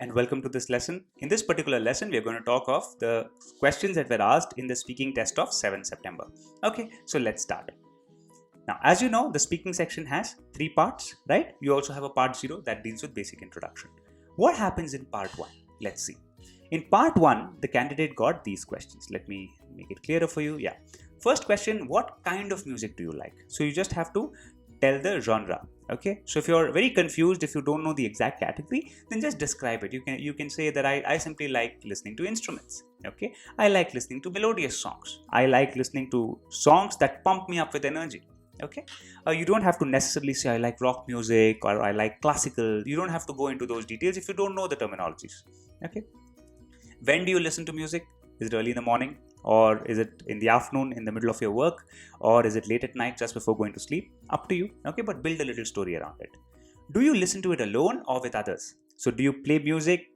and welcome to this lesson. In this particular lesson, we are going to talk of the questions that were asked in the speaking test of 7 September. Okay, so let's start. Now, as you know, the speaking section has 3 parts, right? You also have a part 0 that deals with basic introduction. What happens in part 1? Let's see. In part 1, the candidate got these questions. Let me make it clearer for you. Yeah. First question, what kind of music do you like? So you just have to tell the genre. Okay, so if you're very confused, if you don't know the exact category, then just describe it. You can say that I simply like listening to instruments. Okay, I like listening to melodious songs. I like listening to songs that pump me up with energy. Okay, you don't have to necessarily say I like rock music or I like classical. You don't have to go into those details if you don't know the terminologies. Okay, when do you listen to music? Is it early in the morning? Or is it in the afternoon in the middle of your work? Or is it late at night just before going to sleep? Up to you. Okay, but build a little story around it. Do you listen to it alone or with others? So do you play music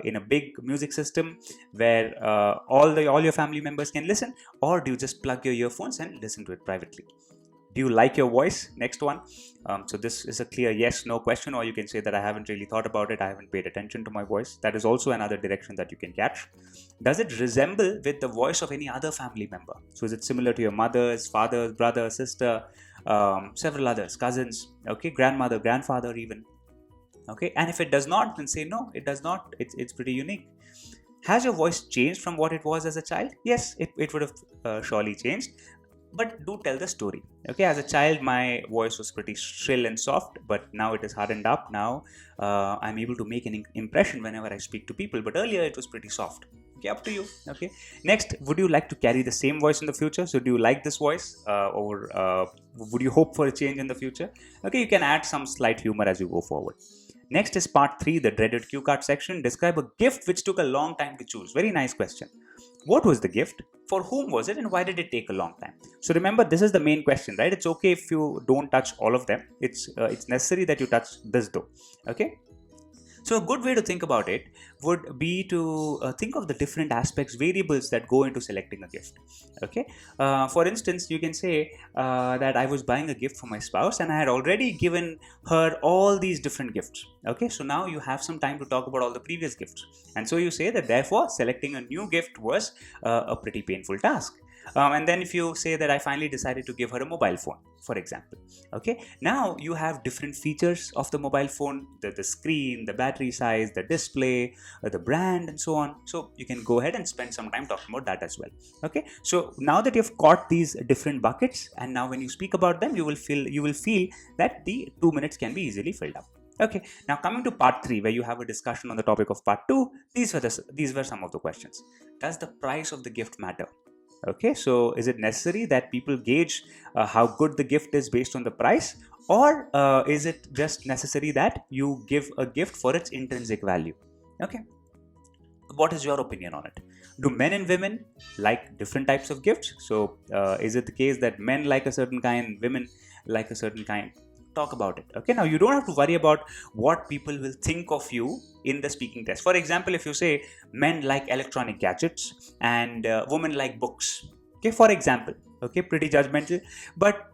in a big music system where all your family members can listen? Or do you just plug your earphones and listen to it privately? Do you like your voice? Next one. So this is a clear yes, no question, or you can say that I haven't really thought about it. I haven't paid attention to my voice. That is also another direction that you can catch. Does it resemble with the voice of any other family member? So is it similar to your mother's, father's, brother, sister, several others, cousins, okay, grandmother, grandfather even? Okay, and if it does not, then say no, it does not. It's pretty unique. Has your voice changed from what it was as a child? Yes, it would have surely changed. But do tell the story. Okay, as a child, my voice was pretty shrill and soft, but now it is hardened up. Now I'm able to make an impression whenever I speak to people, but earlier it was pretty soft. Okay, up to you. Okay, next, would you like to carry the same voice in the future? So do you like this voice or would you hope for a change in the future? Okay, you can add some slight humor as you go forward. Next is part 3, the dreaded cue card section. Describe a gift which took a long time to choose. Very nice question. What was the gift? For whom was it? And why did it take a long time? So remember, this is the main question, right? It's okay if you don't touch all of them. It's necessary that you touch this though. Okay. So a good way to think about it would be to think of the different aspects, variables that go into selecting a gift. Okay. For instance, you can say that I was buying a gift for my spouse and I had already given her all these different gifts. Okay. So now you have some time to talk about all the previous gifts. And so you say that therefore selecting a new gift was a pretty painful task. And then if you say that I finally decided to give her a mobile phone, for example, okay, now you have different features of the mobile phone, the screen, the battery size, the display, the brand, and so on. So you can go ahead and spend some time talking about that as well. Okay, so now that you've caught these different buckets, and now when you speak about them, you will feel that the 2 minutes can be easily filled up. Okay, now coming to part 3, where you have a discussion on the topic of part 2, these were some of the questions. Does the price of the gift matter? Okay, so is it necessary that people gauge how good the gift is based on the price, or is it just necessary that you give a gift for its intrinsic value? Okay, what is your opinion on it? Do men and women like different types of gifts? So is it the case that men like a certain kind, women like a certain kind? Talk about it. Okay, now you don't have to worry about what people will think of you in the speaking test. For example, if you say men like electronic gadgets and women like books, okay, for example, okay, pretty judgmental, but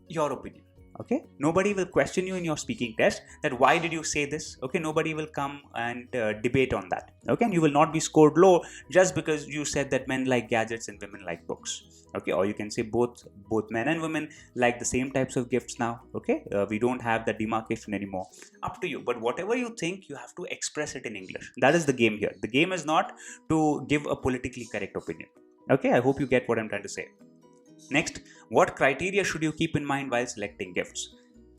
your opinion. Okay, nobody will question you in your speaking test that why did you say this. Okay, nobody will come and debate on that. Okay, and you will not be scored low just because you said that men like gadgets and women like books. Okay, or you can say both men and women like the same types of gifts now. Okay, we don't have that demarcation anymore. Up to you, but whatever you think, you have to express it in English. That is the game here. The game is not to give a politically correct opinion. Okay, I hope you get what I'm trying to say. Next, what criteria should you keep in mind while selecting gifts?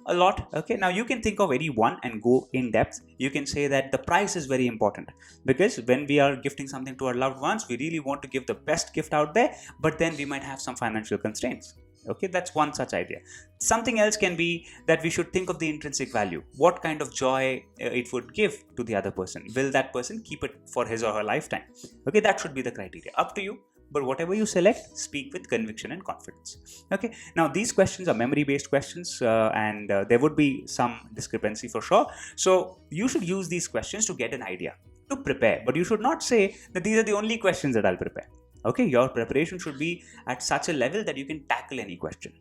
A lot. Okay, now you can think of any one and go in depth. You can say that the price is very important, because when we are gifting something to our loved ones, we really want to give the best gift out there, but then we might have some financial constraints. Okay, that's one such idea. Something else can be that we should think of the intrinsic value. What kind of joy it would give to the other person? Will that person keep it for his or her lifetime? Okay, that should be the criteria. Up to you. But whatever you select, speak with conviction and confidence. Okay, now these questions are memory based questions and there would be some discrepancy for sure. So you should use these questions to get an idea, to prepare. But you should not say that these are the only questions that I'll prepare. Okay, your preparation should be at such a level that you can tackle any question.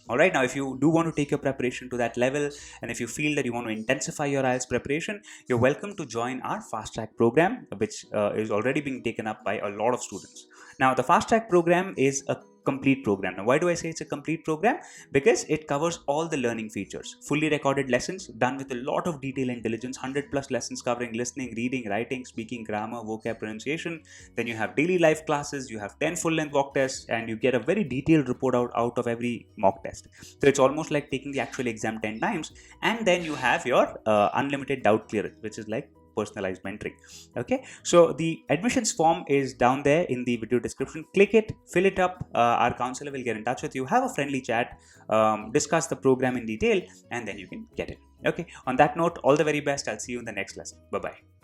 All right, now if you do want to take your preparation to that level, and if you feel that you want to intensify your IELTS preparation, you're welcome to join our fast track program, which is already being taken up by a lot of students. Now, the fast track program is a complete program. Now, why do I say it's a complete program? Because it covers all the learning features, fully recorded lessons done with a lot of detail and diligence, 100 plus lessons covering listening, reading, writing, speaking, grammar, vocab, pronunciation. Then you have daily life classes, you have 10 full length mock tests, and you get a very detailed report out of every mock test. So it's almost like taking the actual exam 10 times. And then you have your unlimited doubt clearance, which is like personalized mentoring. Okay, so the admissions form is down there in the video description. Click it, fill it up. Our counselor will get in touch with you, have a friendly chat, discuss the program in detail, and then you can get it. Okay, on that note, all the very best. I'll see you in the next lesson. Bye bye.